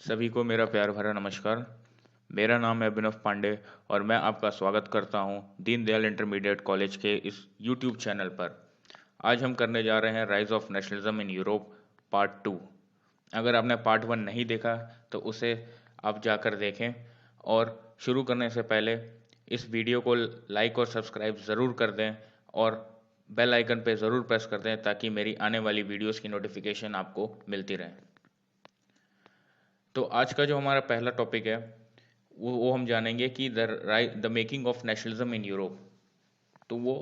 सभी को मेरा प्यार भरा नमस्कार। मेरा नाम है अभिनव पांडे और मैं आपका स्वागत करता हूं दीनदयाल इंटरमीडिएट कॉलेज के इस यूट्यूब चैनल पर। आज हम करने जा रहे हैं rise of nationalism in Europe part two. अगर आपने पार्ट वन नहीं देखा तो उसे आप जाकर देखें। और शुरू करने से पहले इस वीडियो को लाइक और सब्सक्राइब ज़रूर कर दें और बेल आइकन पे ज़रूर प्रेस कर दें ताकि मेरी आने वाली वीडियोस की नोटिफिकेशन आपको मिलती रहे। तो आज का जो हमारा पहला टॉपिक है वो हम जानेंगे कि the making of nationalism in Europe. तो वो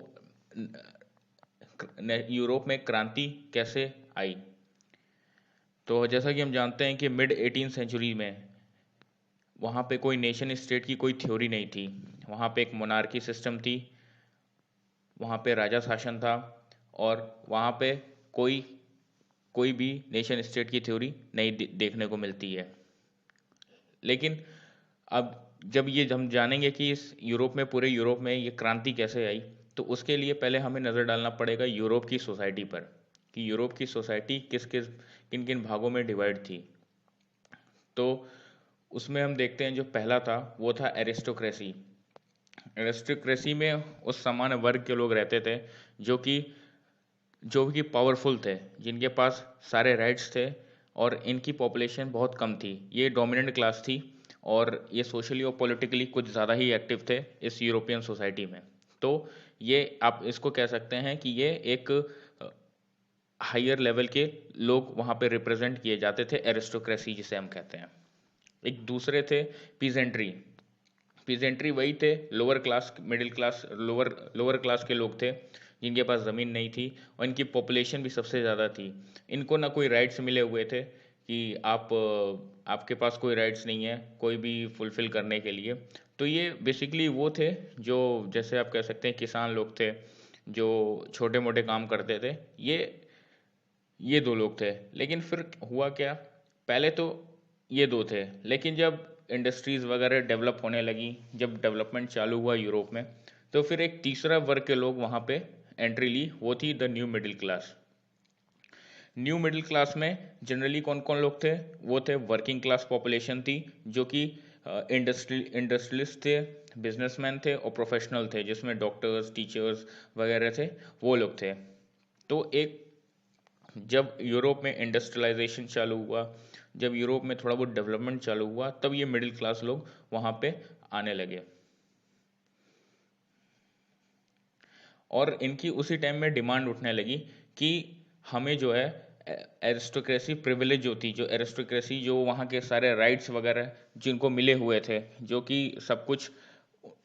यूरोप में क्रांति कैसे आई। तो जैसा कि हम जानते हैं कि मिड 18 सेंचुरी में वहाँ पे कोई नेशन स्टेट की कोई थ्योरी नहीं थी। वहाँ पे एक मोनार्की सिस्टम थी, वहाँ पे राजा शासन था और वहाँ पे कोई कोई भी नेशन स्टेट की थ्योरी नहीं देखने को मिलती है। लेकिन अब जब ये हम जानेंगे कि इस यूरोप में, पूरे यूरोप में ये क्रांति कैसे आई, तो उसके लिए पहले हमें नज़र डालना पड़ेगा यूरोप की सोसाइटी पर कि यूरोप की सोसाइटी किस किस किन किन भागों में डिवाइड थी। तो उसमें हम देखते हैं जो पहला था वो था एरिस्टोक्रेसी। एरिस्टोक्रेसी में उस सामान्य वर्ग के लोग रहते थे जो कि पावरफुल थे, जिनके पास सारे राइट्स थे और इनकी पॉपुलेशन बहुत कम थी। ये डोमिनेंट क्लास थी और ये सोशली और पॉलिटिकली कुछ ज़्यादा ही एक्टिव थे इस यूरोपियन सोसाइटी में। तो ये आप इसको कह सकते हैं कि ये एक हायर लेवल के लोग वहाँ पे रिप्रेजेंट किए जाते थे, एरिस्टोक्रेसी जिसे हम कहते हैं। एक दूसरे थे पीजेंट्री। पीजेंट्री वही थे lower class, middle class, lower lower class के लोग थे जिनके पास ज़मीन नहीं थी और इनकी पॉपुलेशन भी सबसे ज़्यादा थी। इनको ना कोई राइट्स मिले हुए थे कि आपके पास कोई राइट्स नहीं है कोई भी फुलफ़िल करने के लिए। तो ये बेसिकली वो थे जो, जैसे आप कह सकते हैं किसान लोग थे जो छोटे मोटे काम करते थे। ये दो लोग थे। लेकिन फिर हुआ क्या, पहले तो ये दो थे, लेकिन जब इंडस्ट्रीज़ वगैरह डेवलप होने लगी, जब डेवलपमेंट चालू हुआ यूरोप में, तो फिर एक तीसरा वर्ग के लोग वहाँ पे एंट्री ली, वो थी the new middle class. New middle class में जनरली कौन कौन लोग थे, वो थे वर्किंग क्लास पॉपुलेशन थी जो कि इंडस्ट्रियलिस्ट थे, बिजनेसमैन थे और प्रोफेशनल थे, जिसमें डॉक्टर्स, टीचर्स वगैरह थे, वो लोग थे। तो एक जब यूरोप में इंडस्ट्रियलाइजेशन चालू हुआ, जब यूरोप में थोड़ा बहुत डेवलपमेंट चालू हुआ, तब ये मिडिल क्लास लोग वहाँ पे आने लगे और इनकी उसी टाइम में डिमांड उठने लगी कि हमें जो है एरिस्टोक्रेसी प्रिविलेज जो थी, जो एरिस्टोक्रेसी, जो वहाँ के सारे राइट्स वगैरह जिनको मिले हुए थे, जो कि सब कुछ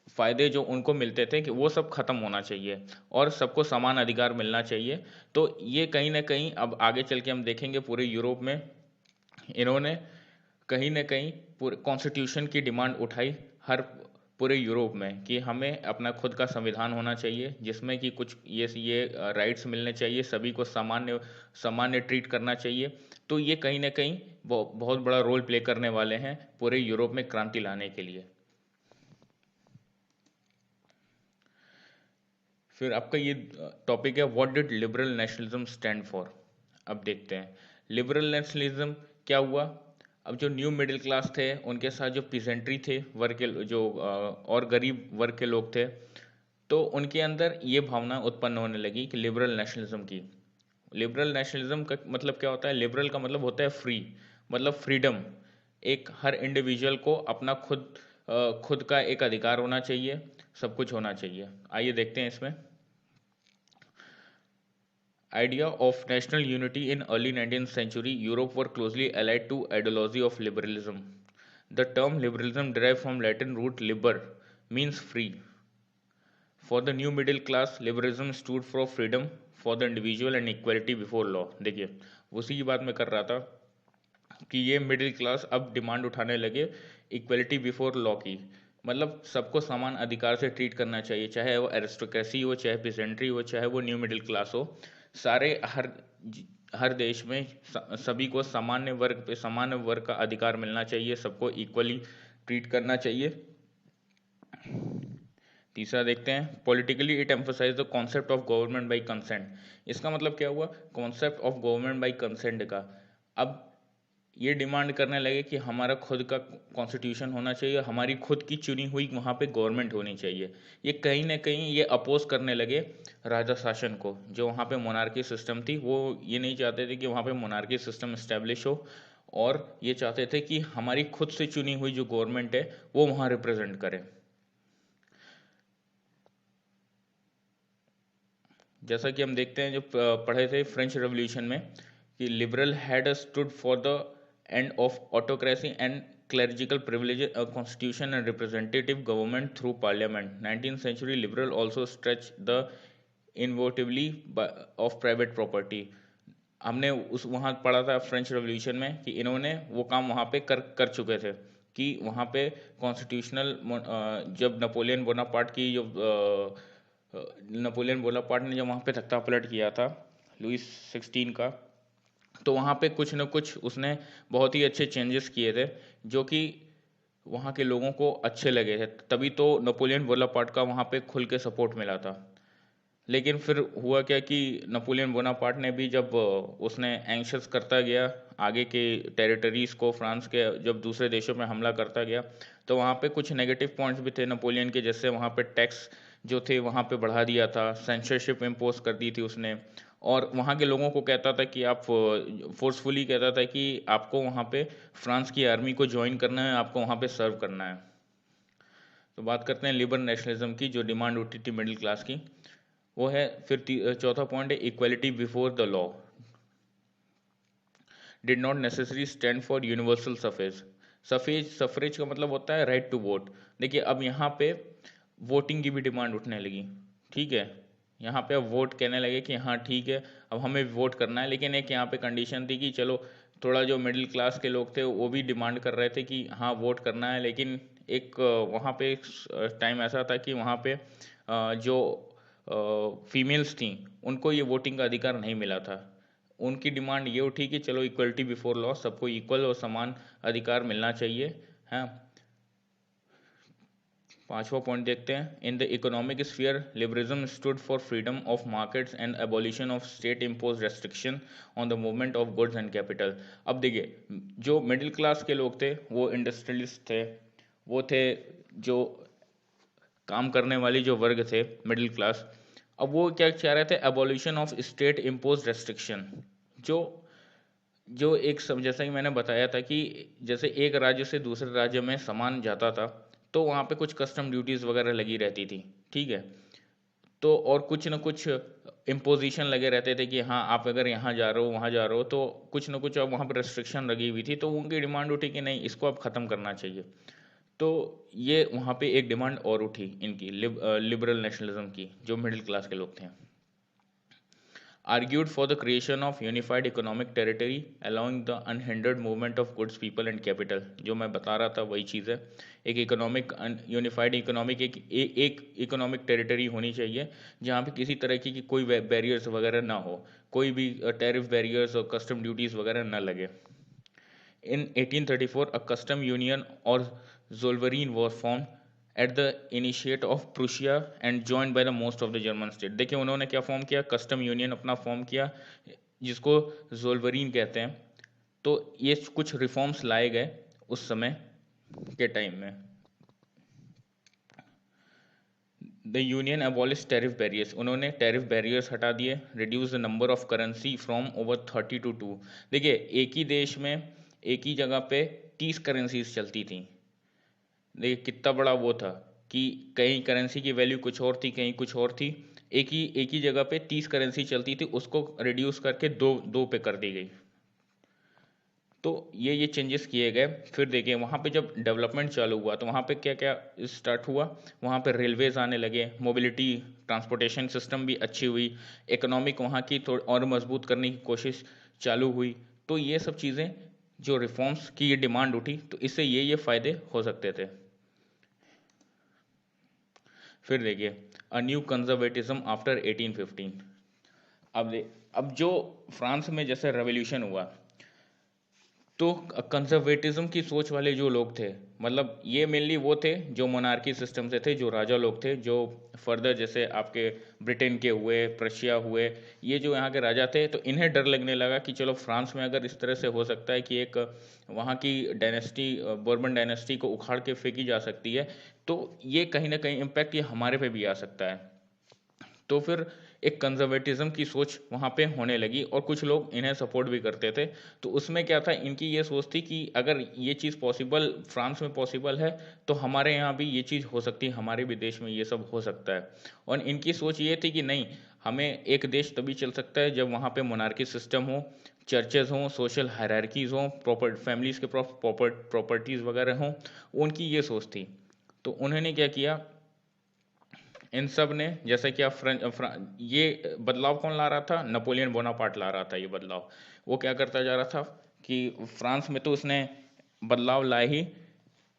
फ़ायदे जो उनको मिलते थे, कि वो सब ख़त्म होना चाहिए और सबको समान अधिकार मिलना चाहिए। तो ये कहीं ना कहीं अब आगे चल के हम देखेंगे पूरे यूरोप में इन्होंने कहीं ना कहीं पूरे कॉन्स्टिट्यूशन की डिमांड उठाई, हर पूरे यूरोप में, कि हमें अपना खुद का संविधान होना चाहिए जिसमें कि कुछ ये राइट्स मिलने चाहिए, सभी को सामान्य सामान्य ट्रीट करना चाहिए। तो ये कहीं ना कहीं बहुत बड़ा रोल प्ले करने वाले हैं पूरे यूरोप में क्रांति लाने के लिए। फिर आपका ये टॉपिक है what did liberal nationalism stand for. अब देखते हैं लिबरल नेशनलिज्म क्या हुआ। अब जो न्यू मिडिल क्लास थे उनके साथ जो पीजेंट्री थे, वर्ग के जो और गरीब वर्ग के लोग थे, तो उनके अंदर ये भावना उत्पन्न होने लगी कि लिबरल नेशनलिज्म की। लिबरल नेशनलिज्म का मतलब क्या होता है, लिबरल का मतलब होता है फ्री, मतलब फ्रीडम। एक हर इंडिविजुअल को अपना खुद का एक अधिकार होना चाहिए, सब कुछ होना चाहिए। आइए देखते हैं इसमें। Idea of national unity in early 19th century Europe were closely allied to ideology of liberalism. The term liberalism derived from Latin root liber, means free. For the new middle class, liberalism stood for freedom for the individual and equality before law. देखिए उसी की बात मैं कर रहा था कि ये मिडिल क्लास अब डिमांड उठाने लगे इक्वलिटी बिफोर लॉ की, मतलब सबको समान अधिकार से ट्रीट करना चाहिए, चाहे वो एरिस्टोक्रेसी हो, चाहे पिजेंट्री हो, चाहे वो न्यू मिडिल क्लास हो। सारे हर देश में सभी को सामान्य वर्ग का अधिकार मिलना चाहिए, सबको इक्वली ट्रीट करना चाहिए। तीसरा देखते हैं politically it emphasise the concept of government by consent. इसका मतलब क्या हुआ, concept of government by consent का। अब ये डिमांड करने लगे कि हमारा खुद का कॉन्स्टिट्यूशन होना चाहिए, हमारी खुद की चुनी हुई वहाँ पे गवर्नमेंट होनी चाहिए। ये कहीं ना कहीं ये अपोज करने लगे राजा शासन को। जो वहाँ पे मोनार्की सिस्टम थी, वो ये नहीं चाहते थे कि वहाँ पे मोनार्की सिस्टम इस्टेब्लिश हो, और ये चाहते थे कि हमारी खुद से चुनी हुई जो गवर्नमेंट है वो वहाँ रिप्रेजेंट करे। जैसा कि हम देखते हैं, जो पढ़े थे फ्रेंच रेवोल्यूशन में, कि liberal had stood for the end of autocracy and clerical privilege, a constitution and representative government through parliament. 19th century liberal also stretched the invotively of private property. हमने उस वहाँ पढ़ा था फ्रेंच रेवोल्यूशन में कि इन्होंने वो काम वहाँ पे कर चुके थे, कि वहाँ पे कॉन्स्टिट्यूशनल, जब नेपोलियन बोनापार्ट ने जब वहाँ पे तख्ता पलट किया था लुइस 16 का, तो वहाँ पे कुछ न कुछ उसने बहुत ही अच्छे चेंजेस किए थे जो कि वहाँ के लोगों को अच्छे लगे थे। तभी तो नेपोलियन बोनापार्ट का वहाँ पे खुल के सपोर्ट मिला था। लेकिन फिर हुआ क्या कि नेपोलियन बोनापार्ट ने भी, जब उसने एंक्शस करता गया आगे के टेरिटरीज को, फ्रांस के जब दूसरे देशों में हमला करता गया, तो वहाँ पे कुछ नेगेटिव पॉइंट्स भी थे नेपोलियन के, जैसे वहाँ पे टैक्स जो थे वहाँ पे बढ़ा दिया था, सेंसरशिप इम्पोज कर दी थी उसने, और वहाँ के लोगों को कहता था कि आप, फोर्सफुली कहता था कि आपको वहाँ पे फ्रांस की आर्मी को ज्वाइन करना है, आपको वहाँ पे सर्व करना है। तो बात करते हैं लिबरल नेशनलिज्म की, जो डिमांड उठी थी मिडिल क्लास की, वो है फिर चौथा पॉइंट है equality before the law did not necessary stand for universal suffrage. Suffrage का मतलब होता है राइट टू वोट। देखिए अब यहाँ पे वोटिंग की भी डिमांड उठने लगी, ठीक है। यहाँ पे अब वोट कहने लगे कि हाँ ठीक है, अब हमें वोट करना है, लेकिन एक यहाँ पे कंडीशन थी कि चलो थोड़ा जो मिडिल क्लास के लोग थे वो भी डिमांड कर रहे थे कि हाँ वोट करना है, लेकिन एक वहाँ पे एक टाइम ऐसा था कि वहाँ पे जो फीमेल्स थी उनको ये वोटिंग का अधिकार नहीं मिला था। उनकी डिमांड ये उठी कि चलो इक्वलिटी बिफोर लॉ, सबको इक्वल और समान अधिकार मिलना चाहिए, हैं। पांचवा पॉइंट देखते हैं, in the economic sphere liberalism stood for freedom of markets and abolition of state impose restriction on the movement of goods and capital. अब देखिए, जो मिडिल क्लास के लोग थे वो इंडस्ट्रियलिस्ट थे, वो थे जो काम करने वाली जो वर्ग थे मिडिल क्लास। अब वो क्या चाह रहे थे, abolition of state impose restriction. जो जो एक सब, जैसा कि मैंने बताया था कि जैसे एक राज्य से दूसरे राज्य में सामान जाता था तो वहाँ पे कुछ कस्टम ड्यूटीज़ वगैरह लगी रहती थी, ठीक है। तो और कुछ न कुछ इम्पोजिशन लगे रहते थे कि हाँ आप अगर यहाँ जा रहे हो वहाँ जा रहे हो, तो कुछ न कुछ अब वहाँ पर रेस्ट्रिक्शन लगी हुई थी। तो उनकी डिमांड उठी कि नहीं, इसको अब ख़त्म करना चाहिए। तो ये वहाँ पे एक डिमांड और उठी इनकी, लिबरल नेशनलिज्म की, जो मिडिल क्लास के लोग थे। argued for the creation of unified economic territory allowing the unhindered movement of goods people and capital। जो मैं बता रहा था वही चीज़ है, एक इकोनॉमिक यूनिफाइड इकोनॉमिक एक इकोनॉमिक टेरिटरी होनी चाहिए जहाँ पे किसी तरह की कोई बैरियर्स वगैरह ना हो, कोई भी टैरिफ बैरियर्स और कस्टम ड्यूटीज़ वगैरह ना लगे। In 1834, a custom union or Zollverein was formed at the initiate of Prussia and joined by the most of the German state। देखिए उन्होंने क्या फॉर्म किया, कस्टम यूनियन अपना फॉर्म किया जिसको जोल्वरीन कहते हैं। तो ये कुछ रिफॉर्म्स लाए गए उस समय के टाइम में। The union abolish tariff barriers, उन्होंने टैरिफ बैरियर्स हटा दिए। Reduce the number of currency from over 30 to 2। देखिए एक ही देश में एक ही जगह पे 30 करेंसीज चलती थी। देखिए कितना बड़ा वो था कि कहीं करेंसी की वैल्यू कुछ और थी, कहीं कुछ और थी। एक ही जगह पे 30 करेंसी चलती थी, उसको रिड्यूस करके दो दो पे कर दी गई। तो ये चेंजेस किए गए। फिर देखिए वहाँ पे जब डेवलपमेंट चालू हुआ तो वहाँ पे क्या क्या स्टार्ट हुआ, वहाँ पे रेलवेज आने लगे, मोबिलिटी ट्रांसपोर्टेशन सिस्टम भी अच्छी हुई, इकोनॉमिक वहाँ की थोड़ी और मजबूत करने की कोशिश चालू हुई। तो ये सब चीज़ें जो रिफॉर्म्स की ये डिमांड उठी, तो इससे ये फ़ायदे हो सकते थे। फिर देखिए अ न्यू कंजर्वेटिज्म आफ्टर 1815। अब जो फ्रांस में जैसे रेवोल्यूशन हुआ, तो कंजर्वेटिज्म की सोच वाले जो लोग थे, मतलब ये मेनली वो थे जो मोनार्की सिस्टम से थे, जो राजा लोग थे, जो फर्दर जैसे आपके ब्रिटेन के हुए, प्रशिया हुए, ये जो यहाँ के राजा थे, तो इन्हें डर लगने लगा कि चलो फ्रांस में अगर इस तरह से हो सकता है कि एक वहाँ की डायनेस्टी, बोर्बन डायनेस्टी को उखाड़ के फेंकी जा सकती है, तो ये कहीं ना कहीं इम्पैक्ट ये हमारे पे भी आ सकता है। तो फिर एक कंजर्वेटिज्म की सोच वहाँ पे होने लगी और कुछ लोग इन्हें सपोर्ट भी करते थे। तो उसमें क्या था, इनकी ये सोच थी कि अगर ये चीज़ पॉसिबल फ्रांस में पॉसिबल है, तो हमारे यहाँ भी ये चीज़ हो सकती है, हमारे भी देश में ये सब हो सकता है। और इनकी सोच ये थी कि नहीं, हमें एक देश तभी चल सकता है जब वहाँ पे मोनार्की सिस्टम हो, चर्चेज हों, सोशल हायरार्कीज हों, प्रॉपर फैमिलीज़ के प्रॉपर्टीज़ वगैरह हों। उनकी ये सोच थी। तो उन्होंने क्या किया, इन सब ने, जैसे कि आप ये बदलाव कौन ला रहा था, नेपोलियन बोनापार्ट ला रहा था ये बदलाव। वो क्या करता जा रहा था कि फ्रांस में तो उसने बदलाव लाए ही,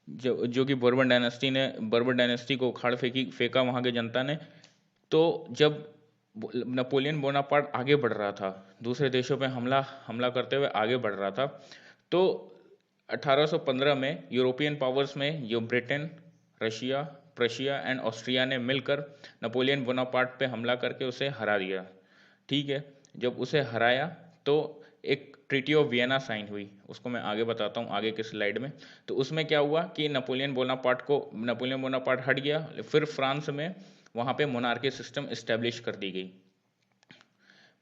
जो कि बर्बन डायनेस्टी को उखाड़ फेंका वहाँ की जनता ने। तो जब नेपोलियन बोनापार्ट आगे बढ़ रहा था, दूसरे देशों पे हमला हमला करते हुए आगे बढ़ रहा था, तो 1815 में यूरोपियन पावर्स में जो Britain, Russia, Prussia and Austria ने मिलकर नेपोलियन बोनापार्ट पे हमला करके उसे हरा दिया। ठीक है, जब उसे हराया तो एक ट्रीटी ऑफ वियना साइन हुई, उसको मैं आगे बताता हूँ आगे के स्लाइड में। तो उसमें क्या हुआ कि नेपोलियन बोनापार्ट हट गया, फिर फ्रांस में वहाँ पे मोनार्की सिस्टम इस्टेब्लिश कर दी गई।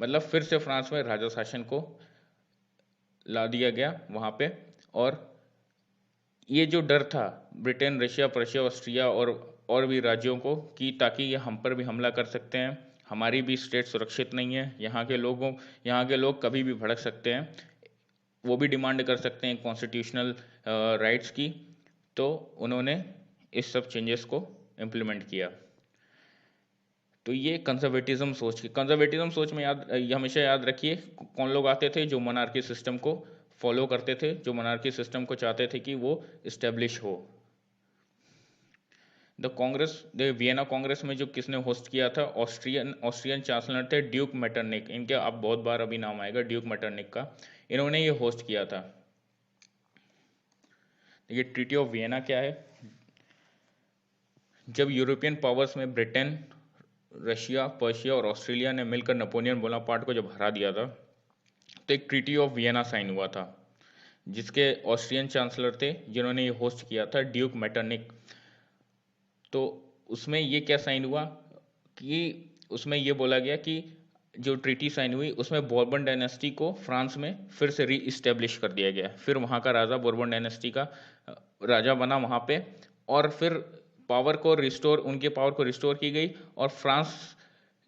मतलब फिर से फ्रांस में राजा शासन को ला दिया गया वहाँ पे। और ये जो डर था ब्रिटेन, रशिया, प्रशिया, ऑस्ट्रिया और भी राज्यों को कि ताकि ये हम पर भी हमला कर सकते हैं, हमारी भी स्टेट सुरक्षित नहीं है, यहाँ के लोग कभी भी भड़क सकते हैं, वो भी डिमांड कर सकते हैं कॉन्स्टिट्यूशनल राइट्स की। तो उन्होंने इस सब चेंजेस को इम्प्लीमेंट किया। तो ये कंजर्वेटिज्म सोच में ये हमेशा याद रखिए, कौन लोग आते थे जो मोनार्की सिस्टम को फॉलो करते थे, जो मोनार्की सिस्टम को चाहते थे कि वो इस्टेब्लिश हो। द वियना कांग्रेस में जो किसने होस्ट किया था, ऑस्ट्रियन चांसलर थे ड्यूक मेटरनिक। इनके अब बहुत बार अभी नाम आएगा ड्यूक मेटरनिक का, इन्होंने ये होस्ट किया था। ये ट्रीटी ऑफ वियना क्या है, जब यूरोपियन पावर्स में ब्रिटेन, रशिया, पर्शिया और ऑस्ट्रेलिया ने मिलकर नेपोलियन बोनापार्ट को जब हरा दिया था, तो एक ट्रीटी ऑफ वियना साइन हुआ था, जिसके ऑस्ट्रियन चांसलर थे जिन्होंने ये होस्ट किया था ड्यूक मेटरनिक। तो उसमें ये क्या साइन हुआ कि उसमें ये बोला गया कि जो ट्रीटी साइन हुई उसमें बोर्बन डायनेस्टी को फ्रांस में फिर से री इस्टेब्लिश कर दिया गया, फिर वहाँ का राजा बोर्बन डायनेस्टी का राजा बना वहाँ पे। और फिर उनके पावर को रिस्टोर की गई। और फ्रांस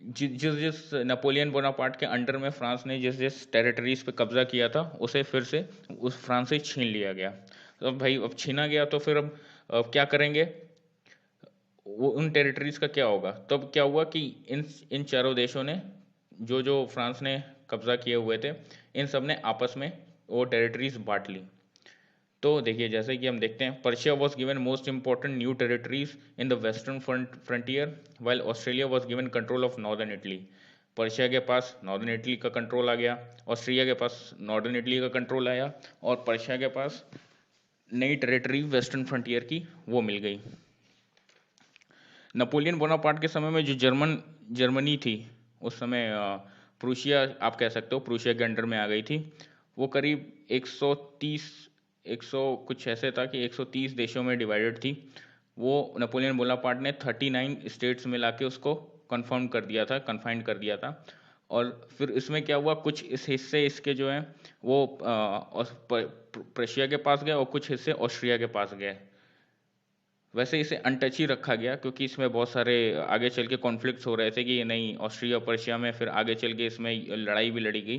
जिस जिस नेपोलियन बोनापार्ट के अंडर में फ्रांस ने जिस जिस टेरिटरीज पे कब्जा किया था, उसे फिर से उस फ्रांस से छीन लिया गया। तो भाई अब छीना गया तो फिर अब क्या करेंगे, वो उन टेरिटरीज का क्या होगा। तब क्या हुआ कि इन चारों देशों ने जो जो फ्रांस ने कब्जा किए हुए थे, इन सब ने आपस में वो टेरिटरीज बांट ली। तो देखिए जैसे कि हम देखते हैं, Persia was given most important new territories in the western frontier, while Australia was given control of northern Italy. Persia के पास नॉर्दर्न इटली का कंट्रोल आ गया, ऑस्ट्रेलिया के पास नॉर्दर्न इटली का कंट्रोल आया, और पर्शिया के पास नई टेरिटरी वेस्टर्न फ्रंटियर की वो मिल गई। नेपोलियन बोनापार्ट के समय में जो जर्मनी थी, उस समय प्रूशिया आप कह सकते हो, प्रूशिया के अंडर में आ गई थी। वो करीब 100 कुछ ऐसे था कि 130 देशों में डिवाइडेड थी। वो नेपोलियन बोनापार्ट ने 39 स्टेट्स में लाके उसको कन्फाइंड कर दिया था। और फिर इसमें क्या हुआ, कुछ इस हिस्से इसके जो हैं वो प्रशिया के पास गए और कुछ हिस्से ऑस्ट्रिया के पास गए। वैसे इसे अनटच ही रखा गया क्योंकि इसमें बहुत सारे आगे चल के कॉन्फ्लिक्ट्स हो रहे थे कि नहीं, ऑस्ट्रिया पर्शिया में फिर आगे चल के इसमें लड़ाई भी लड़ी गई।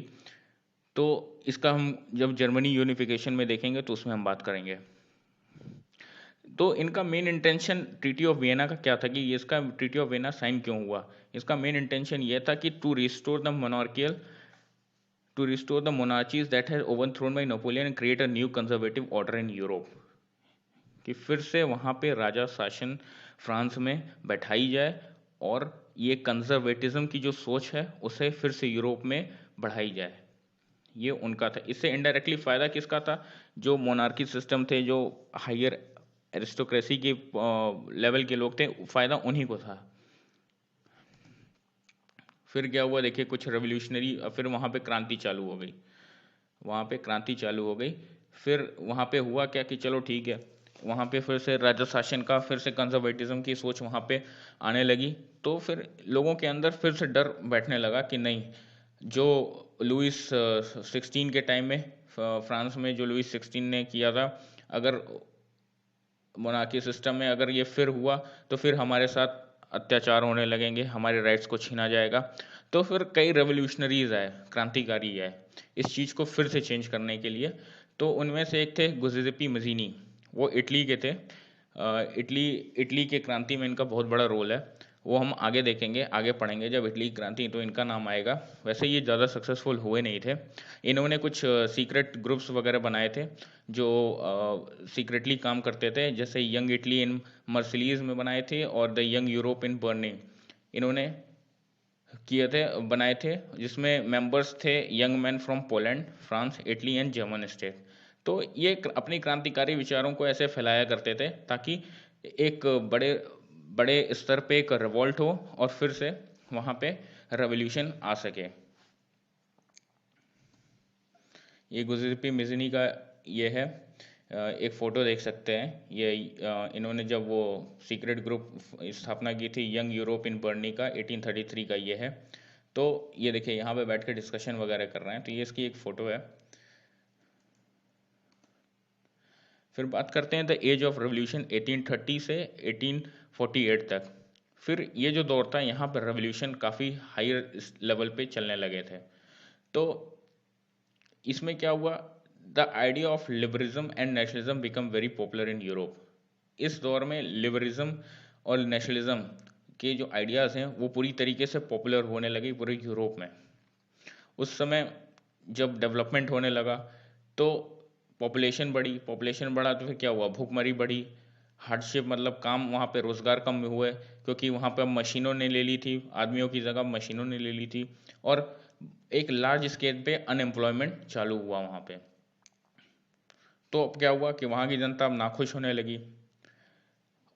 तो इसका हम जब जर्मनी यूनिफिकेशन में देखेंगे तो उसमें हम बात करेंगे। तो इनका main intention treaty of Vienna का क्या था कि ये इसका ट्रीटी ऑफ वियना साइन क्यों हुआ। इसका मेन इंटेंशन ये था कि to restore the monarchies that has overthrown by Napoleon and create a new conservative order in Europe. कि फिर से वहाँ पे राजा शासन फ्रांस में बैठाई जाए और ये कंजर्वेटिज्म की जो सोच है उसे फिर से यूरोप में बढ़ाई जाए। ये उनका था। इससे इनडायरेक्टली फायदा किसका था? जो मोनार्की सिस्टम थे, जो हायर एरिस्टोक्रेसी के लेवल के लोग थे, फायदा उन्हीं को था। फिर क्या हुआ देखिए, कुछ रेवोल्यूशनरी, फिर वहाँ पे क्रांति चालू हो गई, वहाँ पे क्रांति चालू हो गई। फिर वहाँ पे हुआ क्या कि चलो ठीक है, वहाँ पे फिर से राजा शासन का, फिर से कंजर्वेटिज्म की सोच वहाँ पे आने लगी। तो फिर लोगों के अंदर फिर से डर बैठने लगा कि नहीं, जो लुइस 16 के टाइम में फ्रांस में जो लुइस 16 ने किया था, अगर मोनार्की सिस्टम में अगर ये फिर हुआ तो फिर हमारे साथ अत्याचार होने लगेंगे, हमारे राइट्स को छीना जाएगा। तो फिर कई रेवोल्यूशनरीज आए, क्रांतिकारी आए इस चीज़ को फिर से चेंज करने के लिए। तो उनमें से एक थे गुजिप्पी मजीनी, वो इटली के थे। इटली इटली के क्रांति में इनका बहुत बड़ा रोल है, वो हम आगे देखेंगे, आगे पढ़ेंगे जब इटली की क्रांति तो इनका नाम आएगा। वैसे ये ज़्यादा सक्सेसफुल हुए नहीं थे। इन्होंने कुछ सीक्रेट ग्रुप्स वगैरह बनाए थे जो सीक्रेटली काम करते थे, जैसे यंग इटली इन मर्सिलीज में बनाए थे और the young Europe in burning इन्होंने किए थे, बनाए थे, जिसमें मेंबर्स थे young man from Poland, France, Italy and German state. तो ये अपनी क्रांतिकारी विचारों को ऐसे फैलाया करते थे ताकि एक बड़े बड़े स्तर पे एक रिवॉल्ट हो और फिर से वहाँ पे रेवोल्यूशन आ सके। ये गुजिप्पी मिज़नी का ये है, एक फ़ोटो देख सकते हैं। ये इन्होंने जब वो सीक्रेट ग्रुप स्थापना की थी यंग यूरोप इन बर्नी का, 1833 का ये है। तो ये देखिए यहाँ पे बैठ के डिस्कशन वगैरह कर रहे हैं, तो ये इसकी एक फ़ोटो है। फिर बात करते हैं द एज ऑफ रेवोल्यूशन 1830 से 1848 तक। फिर ये जो दौर था, यहाँ पर रेवोल्यूशन काफ़ी हायर लेवल पे चलने लगे थे। तो इसमें क्या हुआ, the idea of liberalism and nationalism become very popular in Europe. इस दौर में लिबरलिज्म और नेशनलिज्म के जो आइडियाज़ हैं वो पूरी तरीके से पॉपुलर होने लगे पूरे यूरोप में। उस समय जब डेवलपमेंट होने लगा तो पॉपुलेशन बढ़ी, पॉपुलेशन बढ़ा तो फिर क्या हुआ, भूखमरी बढ़ी, हार्डशिप मतलब काम, वहाँ पे रोज़गार कम हुए क्योंकि वहाँ पे मशीनों ने ले ली थी, आदमियों की जगह मशीनों ने ले ली थी, और एक लार्ज स्केल पे अनएम्प्लॉयमेंट चालू हुआ वहाँ पे। तो अब क्या हुआ कि वहाँ की जनता अब नाखुश होने लगी,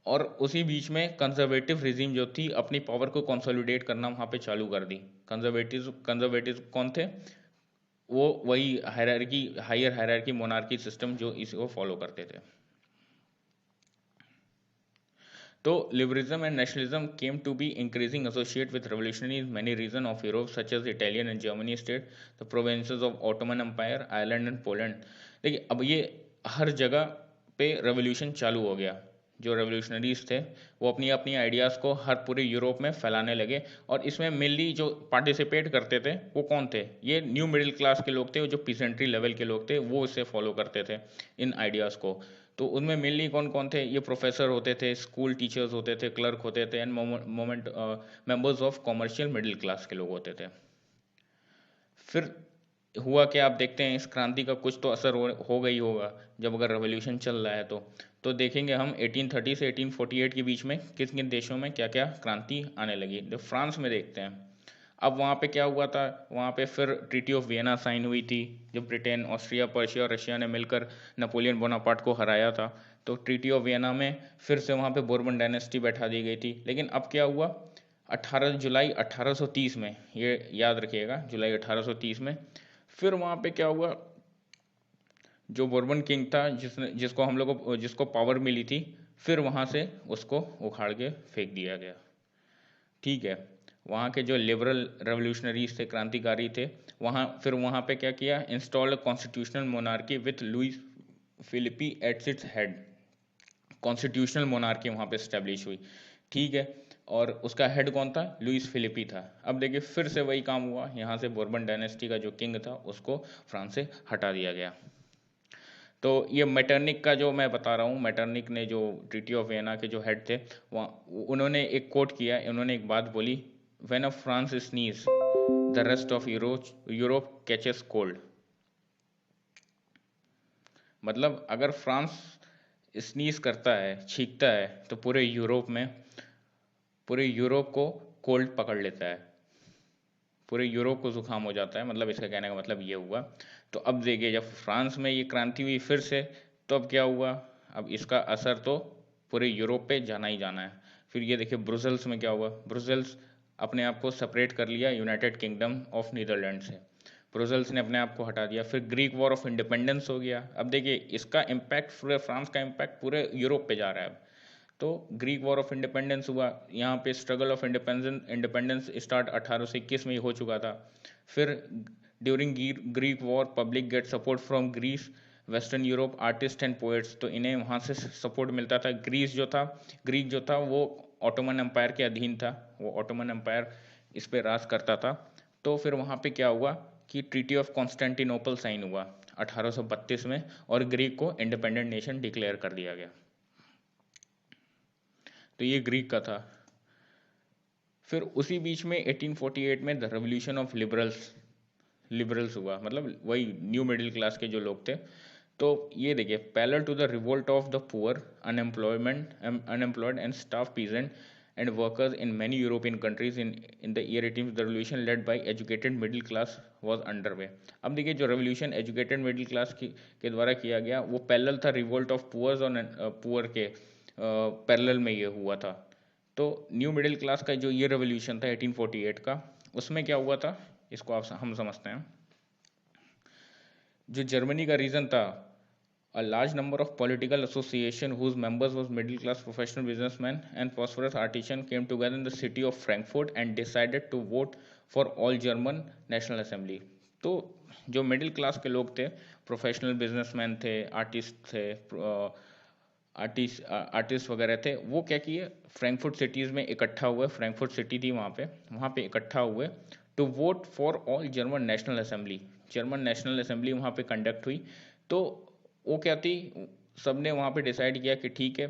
और उसी बीच में कंजर्वेटिव रिजीम जो थी अपनी पावर को कंसोलिडेट करना वहाँ पे चालू कर दी। कंजर्वेटिव कौन थे? वो वही hierarchy, higher hierarchy monarchy system जो इसको फॉलो करते थे। तो liberalism and nationalism came to be increasing associate with revolutionary in many regions of Europe such as Italian and Germany state, the provinces of Ottoman Empire, Ireland and Poland। देखिए अब ये हर जगह पे रेवोल्यूशन चालू हो गया। जो रेवोल्यूशनरीज थे वो अपनी अपनी आइडियाज़ को हर पूरे यूरोप में फैलाने लगे, और इसमें मेनली जो पार्टिसिपेट करते थे वो कौन थे? ये न्यू मिडिल क्लास के लोग थे, जो पीसेंट्री लेवल के लोग थे, वो इसे फॉलो करते थे इन आइडियाज़ को। तो उनमें मेनली कौन कौन थे? ये प्रोफेसर होते थे, स्कूल टीचर्स होते थे, क्लर्क होते थे, end moment members of commercial middle class के लोग होते थे। फिर हुआ क्या, आप देखते हैं इस क्रांति का कुछ तो असर हो गई होगा जब अगर रेवोल्यूशन चल रहा है तो देखेंगे हम 1830 से 1848 के बीच में किन किन देशों में क्या क्या क्रांति आने लगी। तो फ्रांस में देखते हैं, अब वहाँ पे क्या हुआ था, वहाँ पे फिर ट्रीटी ऑफ वियना साइन हुई थी, जो ब्रिटेन, ऑस्ट्रिया, पर्शिया और रशिया ने मिलकर नेपोलियन बोनापार्ट को हराया था। तो ट्रीटी ऑफ वियना में फिर से वहाँ पे बोर्बन डायनेस्टी बैठा दी गई थी। लेकिन अब क्या हुआ, 18 जुलाई 1830 में, ये याद रखिएगा, जुलाई 1830 में फिर वहाँ पे क्या हुआ, जो बोर्बन किंग था जिसको हम लोग को जिसको पावर मिली थी, फिर वहाँ से उसको उखाड़ के फेंक दिया गया। ठीक है, वहाँ के जो लिबरल रेवोल्यूशनरीज थे, क्रांतिकारी थे, वहाँ पे क्या किया, installed constitutional monarchy with Louis Philippe at its head. Constitutional monarchy वहाँ पे स्टैब्लिश हुई। ठीक है, और उसका हेड कौन था? लुइस फिलिपी था। अब देखिए फिर से वही काम हुआ, यहाँ से बोर्बन डायनेस्टी का जो किंग था उसको फ्रांस से हटा दिया गया। तो ये मेटरनिक का जो मैं बता रहा हूँ, मेटरनिक ने जो ट्रीटी ऑफ वियना के जो हेड थे, वहाँ उन्होंने एक कोट किया, उन्होंने एक बात बोली, when a France sneeze the rest of Europe catches cold. मतलब अगर फ्रांस स्नीज करता है, छींकता है, तो पूरे यूरोप को कोल्ड पकड़ लेता है, पूरे यूरोप को जुकाम हो जाता है, मतलब इसका कहने का मतलब ये हुआ। तो अब देखिए जब फ्रांस में ये क्रांति हुई फिर से, तो अब क्या हुआ, अब इसका असर तो पूरे यूरोप पे जाना ही जाना है। फिर ये देखिए ब्रुसेल्स में क्या हुआ, ब्रुसेल्स अपने आप को सेपरेट कर लिया यूनाइटेड किंगडम ऑफ नीदरलैंड से, ब्रुसेल्स ने अपने आप को हटा दिया। फिर ग्रीक वॉर ऑफ इंडिपेंडेंस हो गया। अब देखिए इसका इम्पैक्ट, पूरे फ्रांस का इम्पैक्ट पूरे यूरोप पे जा रहा है अब। तो ग्रीक वॉर ऑफ इंडिपेंडेंस हुआ, यहाँ पे स्ट्रगल ऑफ इंडिपेंडेंस स्टार्ट 1821 में ही हो चुका था। फिर during Greek war public get support from Greece, western Europe artists and poets, तो इन्हें वहाँ से सपोर्ट मिलता था। ग्रीक जो था वो ऑटोमन एम्पायर के अधीन था, वो ऑटोमन एम्पायर इस पे राज करता था। तो फिर वहाँ पे क्या हुआ कि ट्रीटी ऑफ कॉन्स्टेंटिनोपल साइन हुआ 1832 में, और ग्रीक को इंडिपेंडेंट नेशन डिक्लेयर कर दिया गया। तो ये ग्रीक का था। फिर उसी बीच में 1848 में द रेवोल्यूशन ऑफ लिबरल्स हुआ, मतलब वही न्यू मिडिल क्लास के जो लोग थे। तो ये देखिए, parallel to the revolt of the poor, unemployed and staff peasant and workers in many European countries in the year 18 the revolution led by educated middle class was underway. अब देखिए जो रेवोल्यूशन एजुकेटेड मिडिल क्लास के द्वारा किया गया वो parallel था revolt of poors और पुअर के पैरेलल में ये हुआ था। तो न्यू मिडिल क्लास का जो ये रेवोल्यूशन था 1848 का, उसमें क्या हुआ था इसको हम समझते हैं। जो जर्मनी का रीजन था, a large number of political association whose members was middle class professional businessmen and prosperous artisans came together in the city of Frankfurt and decided to vote for all German National Assembly। तो जो middle class के लोग थे, professional businessman थे, artist थे, artist वगैरह थे, वो क्या किए, फ्रैंकफर्ट सिटीज़ में इकट्ठा हुए, फ्रैंकफर्ट सिटी थी वहाँ पे इकट्ठा हुए to vote for all German national assembly. German national assembly वहाँ पे कंडक्ट हुई। तो वो क्या थी, सब ने वहाँ पे डिसाइड किया कि ठीक है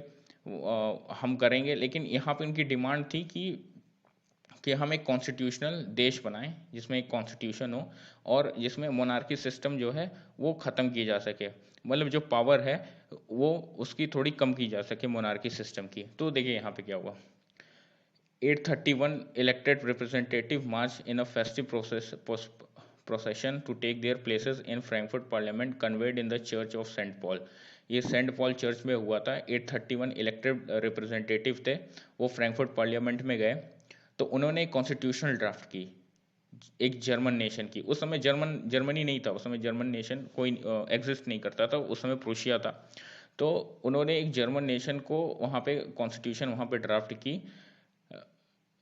हम करेंगे, लेकिन यहाँ पे उनकी डिमांड थी कि हम एक कॉन्स्टिट्यूशनल देश बनाएं जिसमें एक कॉन्स्टिट्यूशन हो और जिसमें मोनार्की सिस्टम जो है वो ख़त्म की जा सके, मतलब जो पावर है वो उसकी थोड़ी कम की जा सके मोनार्की सिस्टम की। तो देखिए यहाँ पे क्या हुआ, 831 elected representative marched in a festive procession to take their places in Frankfurt Parliament conveyed in the Church of St. Paul। ये सेंट पॉल चर्च में हुआ था। 831 इलेक्टेड रिप्रेजेंटेटिव थे, वो फ्रैंकफर्ट पार्लियामेंट में गए। तो उन्होंने एक कॉन्स्टिट्यूशनल ड्राफ्ट की एक जर्मन नेशन की। उस समय जर्मनी नहीं था, उस समय जर्मन नेशन कोई एग्जिस्ट नहीं करता था, उस समय प्रूशिया था। तो उन्होंने एक जर्मन नेशन को वहाँ पे कॉन्स्टिट्यूशन वहाँ पे ड्राफ्ट की,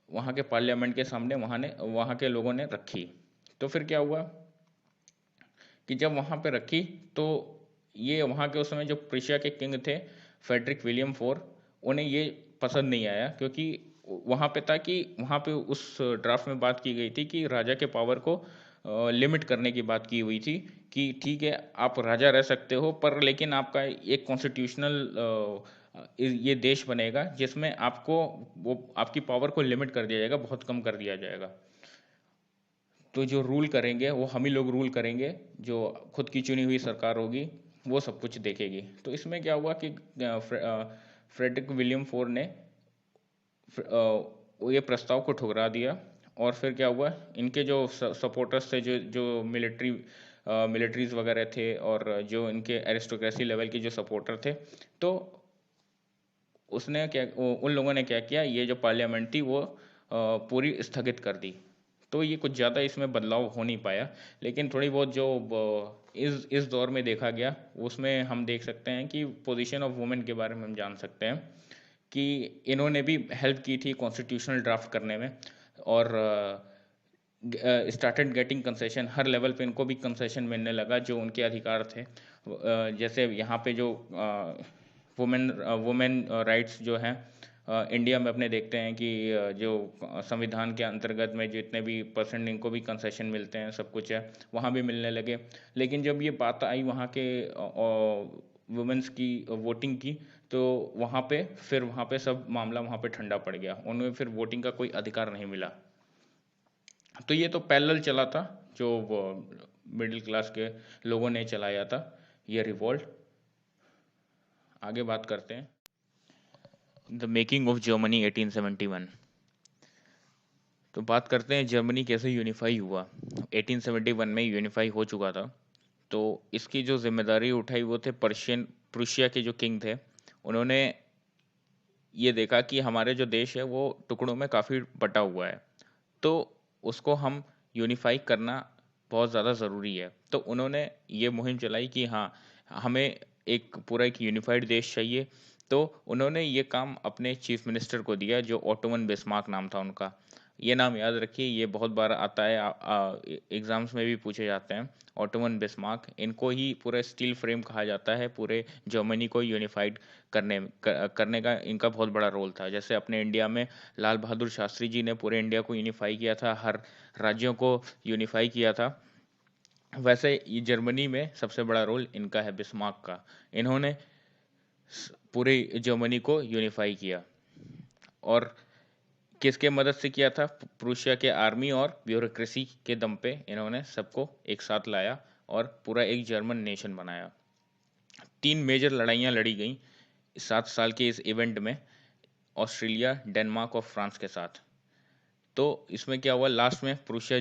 वहाँ के पार्लियामेंट के सामने वहाँ के लोगों ने रखी। तो फिर क्या हुआ कि जब वहाँ पे रखी तो ये वहाँ के उस समय जो प्रूशिया के किंग थे फेडरिक विलियम फोर, उन्हें ये पसंद नहीं आया, क्योंकि वहाँ पे था कि वहाँ पे उस ड्राफ्ट में बात की गई थी कि राजा के पावर को लिमिट करने की बात की हुई थी कि ठीक है आप राजा रह सकते हो, पर लेकिन आपका एक कॉन्स्टिट्यूशनल ये देश बनेगा जिसमें आपको वो आपकी पावर को लिमिट कर दिया जाएगा, बहुत कम कर दिया जाएगा। तो जो रूल करेंगे वो हम ही लोग रूल करेंगे, जो खुद की चुनी हुई सरकार होगी वो सब कुछ देखेगी। तो इसमें क्या हुआ कि फ्रेडरिक विलियम फोर ने ये प्रस्ताव को ठुकरा दिया। और फिर क्या हुआ, इनके जो सपोर्टर्स थे, जो मिलिट्रीज वगैरह थे और जो इनके एरिस्टोक्रेसी लेवल के जो सपोर्टर थे, तो उसने क्या उन लोगों ने क्या किया, ये जो पार्लियामेंट थी वो पूरी स्थगित कर दी। तो ये कुछ ज़्यादा इसमें बदलाव हो नहीं पाया, लेकिन थोड़ी बहुत जो इस दौर में देखा गया उसमें हम देख सकते हैं कि पोजीशन ऑफ वुमेन के बारे में हम जान सकते हैं कि इन्होंने भी हेल्प की थी कॉन्स्टिट्यूशनल ड्राफ्ट करने में, और स्टार्टेड गेटिंग कंसेशन, हर लेवल पे इनको भी कंसेशन मिलने लगा जो उनके अधिकार थे। जैसे यहाँ पे जो वुमेन राइट्स जो हैं इंडिया में अपने देखते हैं कि जो संविधान के अंतर्गत में जितने भी परसेंट इनको भी कंसेशन मिलते हैं, सब कुछ है, वहाँ भी मिलने लगे। लेकिन जब ये बात आई वहाँ के वुमेन्स की वोटिंग की, तो वहाँ पे सब मामला वहाँ पे ठंडा पड़ गया, उन्हें फिर वोटिंग का कोई अधिकार नहीं मिला। तो ये तो पैरेलल चला था जो मिडिल क्लास के लोगों ने चलाया था ये रिवोल्ट। आगे बात करते हैं द मेकिंग ऑफ जर्मनी 1871। तो बात करते हैं जर्मनी कैसे यूनिफाई हुआ। 1871 में यूनिफाई हो चुका था। तो इसकी जो जिम्मेदारी उठाई वो थे प्रुशिया के जो किंग थे। उन्होंने ये देखा कि हमारे जो देश है वो टुकड़ों में काफ़ी बटा हुआ है, तो उसको हम यूनिफाई करना बहुत ज़्यादा ज़रूरी है। तो उन्होंने ये मुहिम चलाई कि हाँ, हमें एक यूनिफाइड देश चाहिए। तो उन्होंने ये काम अपने चीफ मिनिस्टर को दिया, जो ऑटोमन बिस्मार्क नाम था उनका। ये नाम याद रखिए, ये बहुत बार आता है, एग्जाम्स में भी पूछे जाते हैं। ऑटोमन बिस्मार्क, इनको ही पूरा स्टील फ्रेम कहा जाता है। पूरे जर्मनी को यूनिफाइड करने का इनका बहुत बड़ा रोल था। जैसे अपने इंडिया में लाल बहादुर शास्त्री जी ने पूरे इंडिया को यूनिफाई किया था, हर राज्यों को यूनिफाई किया था, वैसे ये जर्मनी में सबसे बड़ा रोल इनका है, बिस्मार्क का। इन्होंने पूरे जर्मनी को यूनिफाई किया। और किसके मदद से किया था? प्रूशिया के आर्मी और ब्यूरोक्रेसी के दम पे इन्होंने सबको एक साथ लाया और पूरा एक जर्मन नेशन बनाया। 3 मेजर लड़ाइयाँ लड़ी गई 7 साल के इस इवेंट में, ऑस्ट्रेलिया, डेनमार्क और फ्रांस के साथ। तो इसमें क्या हुआ, लास्ट में प्रूशिया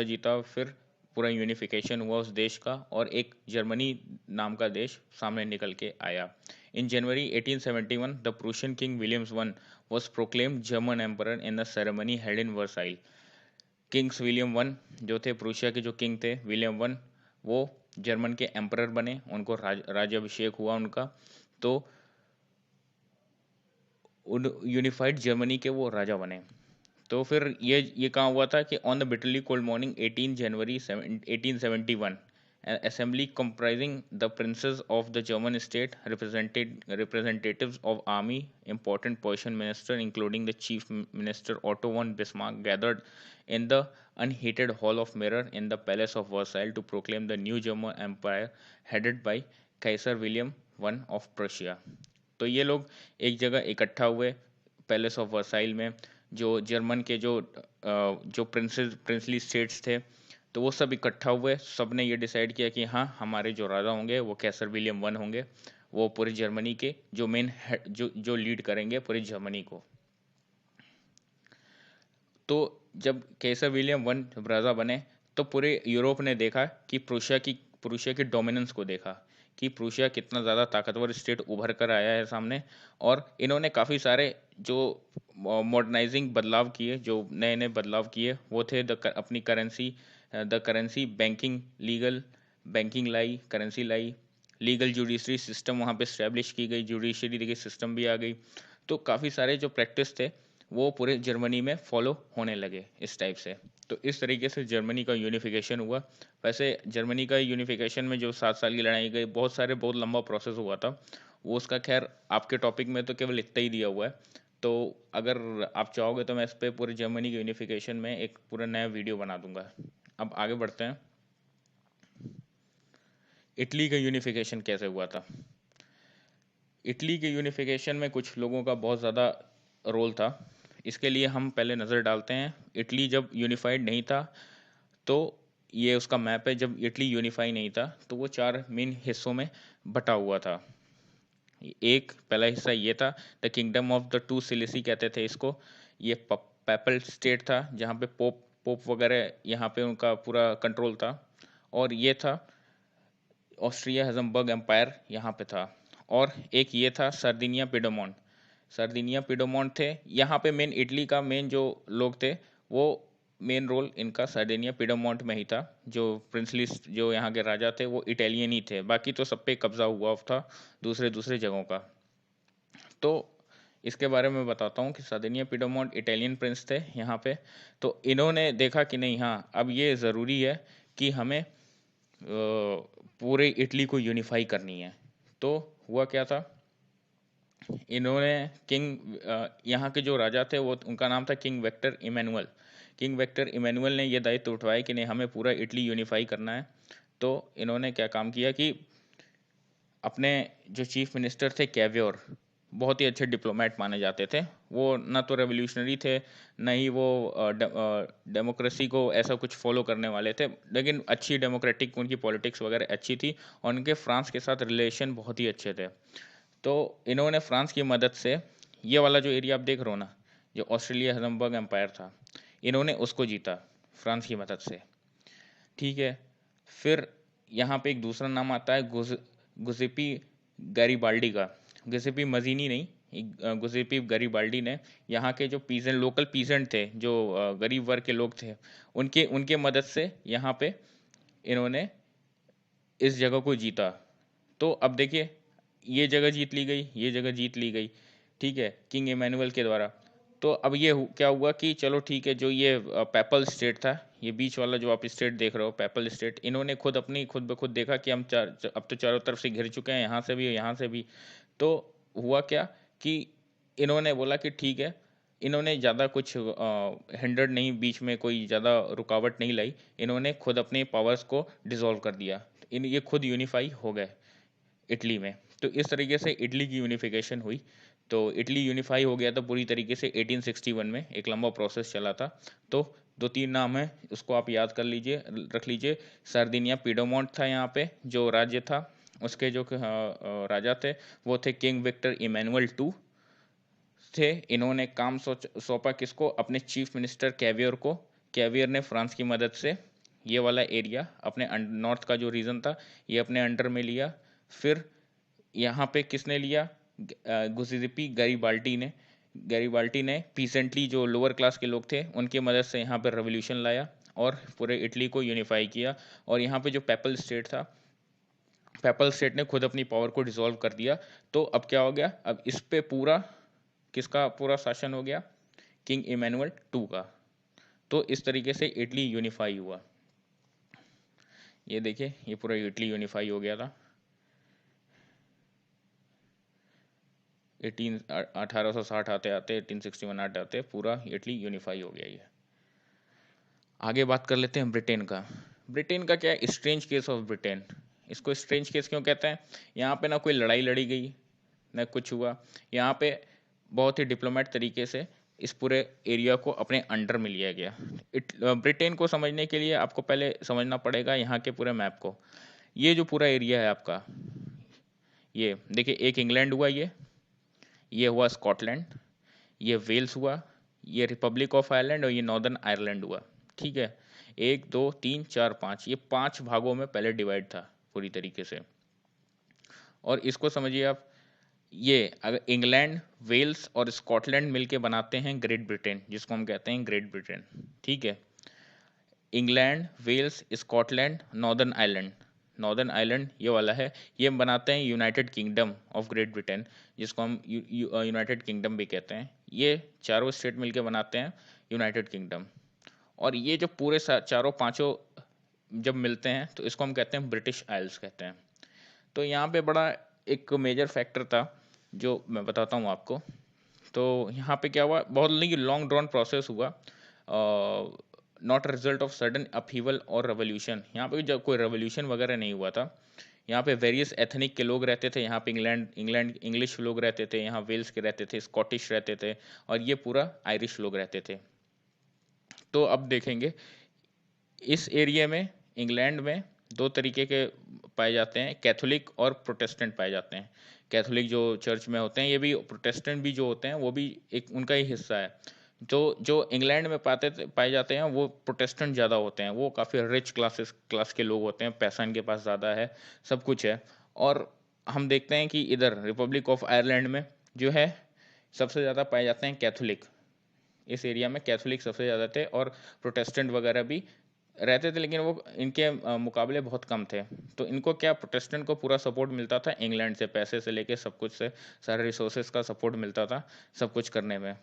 जीता, फिर पूरा यूनिफिकेशन हुआ उस देश का, और एक जर्मनी नाम का देश सामने निकल के आया। इन जनवरी 1871 the Prussian king Williams one was proclaimed German emperor in the ceremony held in Versailles. Kings William one जो थे, प्रूशिया के जो किंग थे विलियम वन, वो जर्मन के एम्परर बने, उनको राज्याभिषेक हुआ उनका। तो उन यूनिफाइड जर्मनी के वो राजा बने। तो फिर ये कहाँ हुआ था कि on the bitterly cold morning 18 January 1871 an assembly comprising the princes of the German state, representatives of army, important Prussian minister including the chief minister Otto von Bismarck, gathered in the unheated hall of mirror in the palace of Versailles to proclaim the new German empire headed by Kaiser William I of Prussia. तो ये लोग एक जगह इकट्ठा हुए palace of Versailles में। जो German के जो प्रिंसली स्टेट्स थे, तो वो सब इकट्ठा हुए। सब ने ये डिसाइड किया कि हाँ, हमारे जो राजा होंगे वो कैसर विलियम वन होंगे, वो पूरी जर्मनी के जो मेन जो लीड करेंगे पूरी जर्मनी को। तो जब कैसर विलियम वन जब राजा बने, तो पूरे यूरोप ने देखा कि प्रूशिया की डोमिनेंस को देखा कि प्रूशिया कितना ज़्यादा ताकतवर स्टेट उभर कर आया है सामने। और इन्होंने काफ़ी सारे जो मॉडर्नाइजिंग बदलाव किए, जो नए नए बदलाव किए, वो थे अपनी करेंसी बैंकिंग लाई, करेंसी लाई, लीगल जुडिशरी सिस्टम वहाँ पे स्टैब्लिश की गई, जुडिशरी की सिस्टम भी आ गई। तो काफ़ी सारे जो प्रैक्टिस थे वो पूरे जर्मनी में फॉलो होने लगे इस टाइप से। तो इस तरीके से जर्मनी का यूनिफिकेशन हुआ। वैसे जर्मनी का यूनिफिकेशन में जो 7 साल की लड़ाई गई, बहुत लंबा प्रोसेस हुआ था वो। उसका खैर आपके टॉपिक में तो केवल इतना ही दिया हुआ है। तो अगर आप चाहोगे तो मैं इस पर पूरे जर्मनी के यूनिफिकेशन में एक पूरा नया वीडियो बना दूंगा। अब आगे बढ़ते हैं। इटली का यूनिफिकेशन कैसे हुआ था? इटली के यूनिफिकेशन में कुछ लोगों का बहुत ज़्यादा रोल था। इसके लिए हम पहले नज़र डालते हैं। इटली जब यूनिफाइड नहीं था, तो ये उसका मैप है। जब इटली यूनिफाई नहीं था तो वो 4 मेन हिस्सों में बटा हुआ था। एक पहला हिस्सा ये था, the kingdom of the two Sicilies कहते थे इसको। ये पैपल स्टेट था, जहाँ पे पोप वगैरह यहाँ पे उनका पूरा कंट्रोल था। और ये था ऑस्ट्रिया हेजमबर्ग एम्पायर, यहाँ पे था। और एक ये था सर्दिनिया पिडोमोंट थे। यहाँ पे मेन इटली का मेन जो लोग थे, वो मेन रोल इनका सर्दिनिया पिडोमोंट में ही था। जो प्रिंसली जो यहाँ के राजा थे वो इटालियन ही थे, बाकी तो सब पे कब्जा हुआ था दूसरे दूसरे जगहों का। तो इसके बारे में बताता हूँ कि सर्दिनिया पिडोमोंट इटालियन प्रिंस थे यहाँ पे। तो इन्होंने देखा कि नहीं, हाँ, अब ये ज़रूरी है कि हमें पूरे इटली को यूनिफाई करनी है। तो हुआ क्या था, इन्होंने यहाँ के जो राजा थे वो, उनका नाम था किंग वेक्टर इमैनुअल ने ये दायित्व उठवाया कि नहीं, हमें पूरा इटली यूनिफाई करना है। तो इन्होंने क्या काम किया कि अपने जो चीफ मिनिस्टर थे कैवियोर, बहुत ही अच्छे डिप्लोमेट माने जाते थे। वो ना तो रेवोल्यूशनरी थे, न ही वो डेमोक्रेसी को ऐसा कुछ फॉलो करने वाले थे, लेकिन अच्छी डेमोक्रेटिक उनकी पॉलिटिक्स वगैरह अच्छी थी, और उनके फ्रांस के साथ रिलेशन बहुत ही अच्छे थे। तो इन्होंने फ्रांस की मदद से ये वाला जो एरिया आप देख रहे हो ना, जो ऑस्ट्रेलिया हेजमबर्ग एम्पायर था, इन्होंने उसको जीता फ्रांस की मदद से, ठीक है। फिर यहाँ पे एक दूसरा नाम आता है गुजिपी गैरिबाल्डी का। गुजिपी मजीनी नहीं, गुजिपी गैरिबाल्डी ने यहाँ के जो पीजेंट, लोकल पीजेंट थे, जो गरीब वर्ग के लोग थे, उनके उनके मदद से यहाँ पे इन्होंने इस जगह को जीता। तो अब देखिए, ये जगह जीत ली गई, ये जगह जीत ली गई, ठीक है, किंग इमैनुअल के द्वारा। तो अब ये क्या हुआ कि चलो ठीक है, जो ये पेपल स्टेट था, ये बीच वाला जो आप स्टेट देख रहे हो पेपल स्टेट, इन्होंने खुद ब खुद देखा कि हम अब तो चारों तरफ से घिर चुके हैं, यहाँ से भी यहाँ से भी। तो हुआ क्या कि इन्होंने बोला कि ठीक है, इन्होंने ज़्यादा कुछ हिंडर्ड नहीं, बीच में कोई ज़्यादा रुकावट नहीं लाई, इन्होंने खुद अपने पावर्स को डिसॉल्व कर दिया। ये खुद यूनिफाई हो गए इटली में। तो इस तरीके से इटली की यूनिफिकेशन हुई। तो इटली यूनिफाई हो गया था पूरी तरीके से 1861 में, एक लंबा प्रोसेस चला था। तो 2-3 नाम है, उसको आप याद कर लीजिए, रख लीजिए। सर्दिनिया पीडोमोंट था यहाँ पे जो राज्य था, उसके जो राजा थे वो थे किंग विक्टर इमैनुअल टू थे। इन्होंने काम सौंपा किसको, अपने चीफ मिनिस्टर कैवियर को। कैवियर ने फ्रांस की मदद से ये वाला एरिया अपने नॉर्थ का जो रीजन था ये अपने अंडर में लिया। फिर यहाँ पे किसने लिया, गुजिपी गैरिबाल्टी ने पीसेंटली जो लोअर क्लास के लोग थे उनकी मदद से यहाँ पर रेवोल्यूशन लाया और पूरे इटली को यूनिफाई किया। और यहाँ पे जो पेपल स्टेट था, पेपल स्टेट ने खुद अपनी पावर को डिसॉल्व कर दिया। तो अब क्या हो गया, अब इस पे पूरा किसका पूरा शासन हो गया, किंग इमैनुअल टू का। तो इस तरीके से इटली यूनिफाई हुआ। ये देखिए, ये पूरा इटली यूनिफाई हो गया था 1860 आते आते 1861 आते आते पूरा इटली यूनिफाई हो गया। ये आगे बात कर लेते हैं ब्रिटेन का। ब्रिटेन का क्या है, स्ट्रेंज केस ऑफ ब्रिटेन। इसको स्ट्रेंज केस क्यों कहते हैं, यहाँ पे ना कोई लड़ाई लड़ी गई ना कुछ हुआ, यहाँ पे बहुत ही डिप्लोमेट तरीके से इस पूरे एरिया को अपने अंडर में लिया गया। ब्रिटेन को समझने के लिए आपको पहले समझना पड़ेगा यहाँ के पूरे मैप को। ये जो पूरा एरिया है आपका, ये देखिए, एक इंग्लैंड हुआ, ये हुआ स्कॉटलैंड, ये वेल्स हुआ, ये रिपब्लिक ऑफ आयरलैंड और ये नॉर्दर्न आयरलैंड हुआ, ठीक है। 1 2 3 4 5, ये 5 भागों में पहले डिवाइड था पूरी तरीके से। और इसको समझिए आप, ये अगर इंग्लैंड, वेल्स और स्कॉटलैंड मिलके बनाते हैं ग्रेट ब्रिटेन, जिसको हम कहते हैं ग्रेट ब्रिटेन, ठीक है। England, Wales, Scotland, Northern Ireland ये वाला है, ये बनाते हैं United Kingdom of Great Britain, जिसको हम यूनाइटेड किंगडम भी कहते हैं। ये चारों स्टेट मिलके बनाते हैं यूनाइटेड किंगडम। और ये जो पूरे चारों पांचों जब मिलते हैं तो इसको हम कहते हैं ब्रिटिश आइल्स कहते हैं। तो यहाँ पे बड़ा एक मेजर फैक्टर था जो मैं बताता हूँ आपको। तो यहाँ पे क्या हुआ, बहुत लॉन्ग ड्रॉन प्रोसेस हुआ, not result of sudden upheaval और रेवोल्यूशन। यहाँ पे जब कोई रेवोल्यूशन वगैरह नहीं हुआ था। यहाँ पे वेरियस एथनिक के लोग रहते थे, यहाँ पे इंग्लैंड इंग्लिश लोग रहते थे, यहाँ वेल्स के रहते थे, स्कॉटिश रहते थे, और ये पूरा आयरिश लोग रहते थे। तो अब देखेंगे इस एरिया में, इंग्लैंड में 2 तरीके के पाए जाते हैं, कैथोलिक और प्रोटेस्टेंट पाए जाते हैं। कैथोलिक जो चर्च में होते हैं, ये भी प्रोटेस्टेंट भी जो होते हैं वो भी एक उनका ही हिस्सा है। तो जो इंग्लैंड में पाए जाते हैं वो प्रोटेस्टेंट ज़्यादा होते हैं, वो काफ़ी रिच क्लास के लोग होते हैं, पैसा इनके पास ज़्यादा है, सब कुछ है। और हम देखते हैं कि इधर रिपब्लिक ऑफ आयरलैंड में जो है सबसे ज़्यादा पाए जाते हैं कैथोलिक। इस एरिया में कैथोलिक सबसे ज़्यादा थे और प्रोटेस्टेंट वगैरह भी रहते थे, लेकिन वो इनके मुकाबले बहुत कम थे। तो इनको क्या, प्रोटेस्टेंट को पूरा सपोर्ट मिलता था इंग्लैंड से, पैसे से लेके सब कुछ से, सारे रिसोर्सेज का सपोर्ट मिलता था सब कुछ करने में।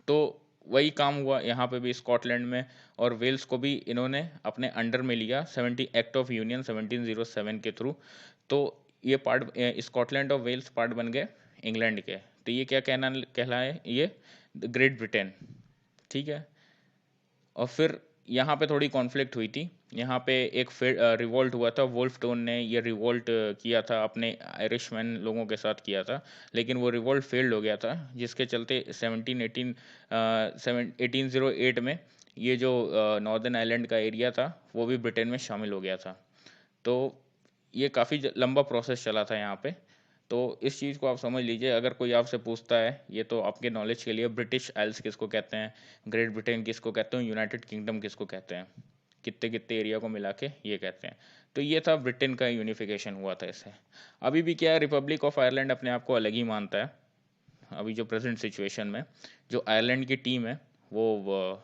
तो वही काम हुआ यहाँ पे भी स्कॉटलैंड में, और वेल्स को भी इन्होंने अपने अंडर में लिया 70 एक्ट ऑफ यूनियन 1707 के थ्रू। तो ये पार्ट, स्कॉटलैंड और वेल्स पार्ट बन गए इंग्लैंड के। तो ये क्या कहलाए, ये ग्रेट ब्रिटेन, ठीक है। और फिर यहाँ पे थोड़ी कॉन्फ्लिक्ट हुई थी, यहाँ पे एक रिवोल्ट हुआ था, वुल्फ टोन ने ये रिवोल्ट किया था, अपने आयरिशमैन लोगों के साथ किया था, लेकिन वो रिवोल्ट फेल्ड हो गया था, जिसके चलते 1808 में ये जो नॉर्दर्न आयरलैंड का एरिया था वो भी ब्रिटेन में शामिल हो गया था। तो ये काफ़ी लंबा प्रोसेस चला था यहाँ पे। तो इस चीज़ को आप समझ लीजिए। अगर कोई आपसे पूछता है, ये तो आपके नॉलेज के लिए, ब्रिटिश आइल्स किसको कहते हैं, ग्रेट ब्रिटेन किसको कहते हैं, यूनाइटेड किंगडम किसको कहते हैं, कितने कितने एरिया को मिला के ये कहते हैं। तो ये था ब्रिटेन का यूनिफिकेशन हुआ था इससे। अभी भी क्या है, रिपब्लिक ऑफ आयरलैंड अपने आप को अलग ही मानता है। अभी जो प्रेजेंट सिचुएशन में जो आयरलैंड की टीम है वो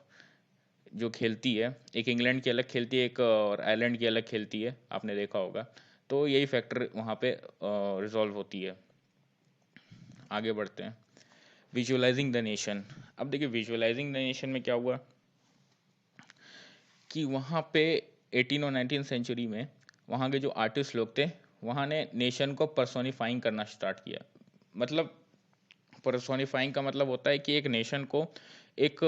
जो खेलती है, एक इंग्लैंड की अलग खेलती है, एक और आयरलैंड की अलग खेलती है, आपने देखा होगा। तो यही फैक्टर वहाँ पे रिजॉल्व होती है। आगे बढ़ते हैं, विजुअलाइजिंग द नेशन। अब देखिए विजुअलाइजिंग द नेशन में क्या हुआ कि वहाँ पे 18 और 19 सेंचुरी में वहाँ के जो आर्टिस्ट लोग थे, वहाँ ने नेशन को पर्सोनिफाइंग करना स्टार्ट किया। मतलब पर्सोनिफाइंग का मतलब होता है कि एक नेशन को एक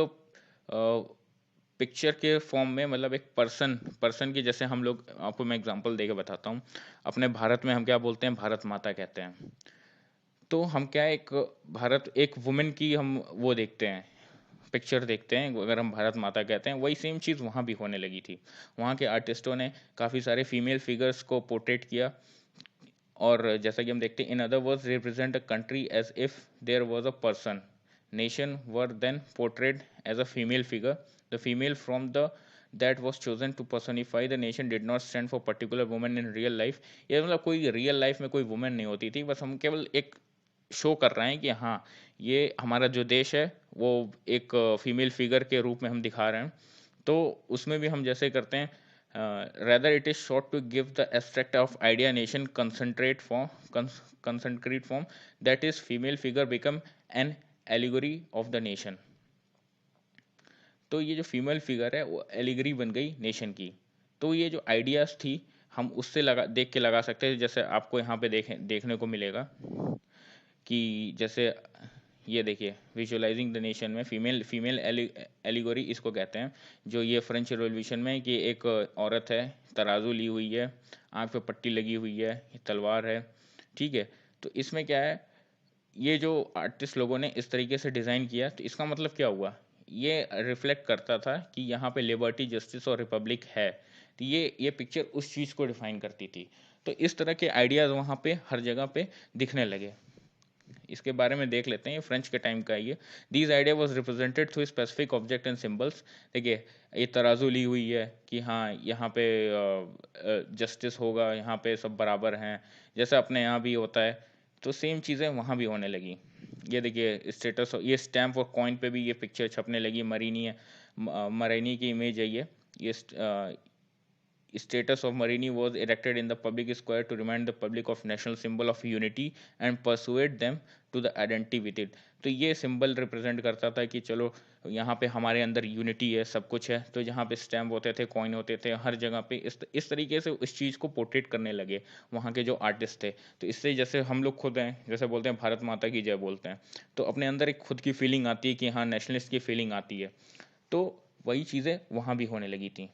पिक्चर के फॉर्म में, मतलब एक पर्सन पर्सन की, जैसे हम लोग, आपको मैं एग्जांपल दे के बताता हूँ। अपने भारत में हम क्या बोलते हैं, भारत माता कहते हैं। तो हम क्या है, एक भारत, एक वुमेन की हम वो देखते हैं, पिक्चर देखते हैं, अगर हम भारत माता कहते हैं। वही सेम चीज़ वहाँ भी होने लगी थी। वहाँ के आर्टिस्टों ने काफ़ी सारे फीमेल फिगर्स को पोर्ट्रेट किया, और जैसा कि हम देखते हैं, in other words represent a country as if there was a person, nation were then portrayed as a female figure, the female from the that was chosen to personify the nation did not stand for particular woman in real life। ये मतलब कोई real life में कोई women नहीं होती थी, बस हम केवल एक शो कर रहे हैं कि हाँ, ये हमारा जो देश है वो एक फीमेल फिगर के रूप में हम दिखा रहे हैं। तो उसमें भी हम जैसे करते हैं, rather it is sought to give the abstract of idea nation concentrate form, that is female figure become an allegory of the nation। तो ये जो फीमेल फिगर है वो एलिगरी बन गई नेशन की। तो ये जो आइडियाज थी, हम उससे लगा देख के लगा सकते हैं। जैसे आपको यहाँ पे देखने को मिलेगा कि जैसे ये देखिए, विजुअलाइजिंग द नेशन में फीमेल फीमेल एलिगोरी इसको कहते हैं। जो ये फ्रेंच रिवॉल्यूशन में कि एक औरत है, तराजू ली हुई है, आँख पे पट्टी लगी हुई है, ये तलवार है, ठीक है। तो इसमें क्या है, ये जो आर्टिस्ट लोगों ने इस तरीके से डिज़ाइन किया, तो इसका मतलब क्या हुआ, ये रिफ्लेक्ट करता था कि यहाँ पे लिबर्टी, जस्टिस और रिपब्लिक है। तो ये पिक्चर उस चीज़ को डिफाइन करती थी। तो इस तरह के आइडियाज़ वहाँ पे हर जगह पे दिखने लगे। इसके बारे में देख लेते हैं, ये फ्रेंच के टाइम का ये। These idea was represented through specific object and symbols. देखिए, ये तराजू ली हुई है कि हाँ यहाँ पे जस्टिस होगा, यहाँ पे सब बराबर हैं, जैसा अपने यहाँ भी होता है। तो सेम चीज़ें वहाँ भी होने लगी। ये देखिए स्टेटस, ये स्टैम्प और कॉइन पे भी ये पिक्चर छपने लगी। मरीनी है, मरीनी की इमेज है ये status of Marini was erected in the public square to remind the public of national symbol of unity and persuade them to the identity with it। तो ये सिंबल रिप्रेजेंट करता था कि चलो यहाँ पे हमारे अंदर यूनिटी है, सब कुछ है। तो जहाँ पे स्टैम्प होते थे, कॉइन होते थे, हर जगह पे इस तरीके से इस चीज़ को पोर्ट्रेट करने लगे वहाँ के जो आर्टिस्ट थे। तो इससे जैसे हम लोग खुद हैं, जैसे बोलते हैं भारत माता की जय बोलते हैं, तो अपने अंदर एक खुद की फीलिंग आती है कि हाँ, नेशनलिस्ट की फीलिंग आती है। तो वही चीज़ें वहाँ भी होने लगी थी।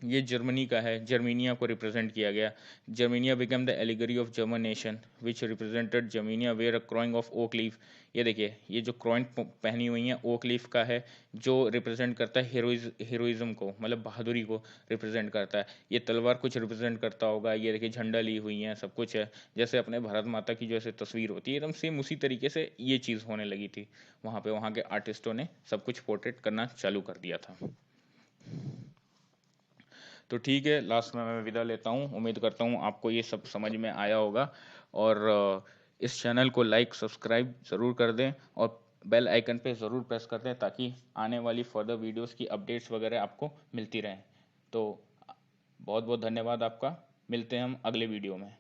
ये जर्मनी का है, जर्मीनिया को रिप्रेजेंट किया गया। Germania become the allegory of German nation which represented Germania wear a crown of oak leaf. ये देखिए, ये जो क्राउन पहनी हुई है ओक लीफ का है, जो रिप्रेजेंट करता है हीरोइज्म को, मतलब बहादुरी को रिप्रेजेंट करता है। ये तलवार कुछ रिप्रेजेंट करता होगा। ये देखिए झंडा ली हुई है, सब कुछ है। जैसे अपने भारत माता की जैसे तस्वीर होती है, एकदम सेम उसी तरीके से ये चीज़ होने लगी थी वहाँ पे। वहाँ के आर्टिस्टों ने सब कुछ पोर्ट्रेट करना चालू कर दिया था। तो ठीक है, लास्ट में मैं विदा लेता हूँ। उम्मीद करता हूँ आपको ये सब समझ में आया होगा, और इस चैनल को लाइक सब्सक्राइब ज़रूर कर दें, और बेल आइकन पे ज़रूर प्रेस कर दें, ताकि आने वाली फर्दर वीडियोस की अपडेट्स वगैरह आपको मिलती रहें। तो बहुत बहुत धन्यवाद आपका। मिलते हैं हम अगले वीडियो में।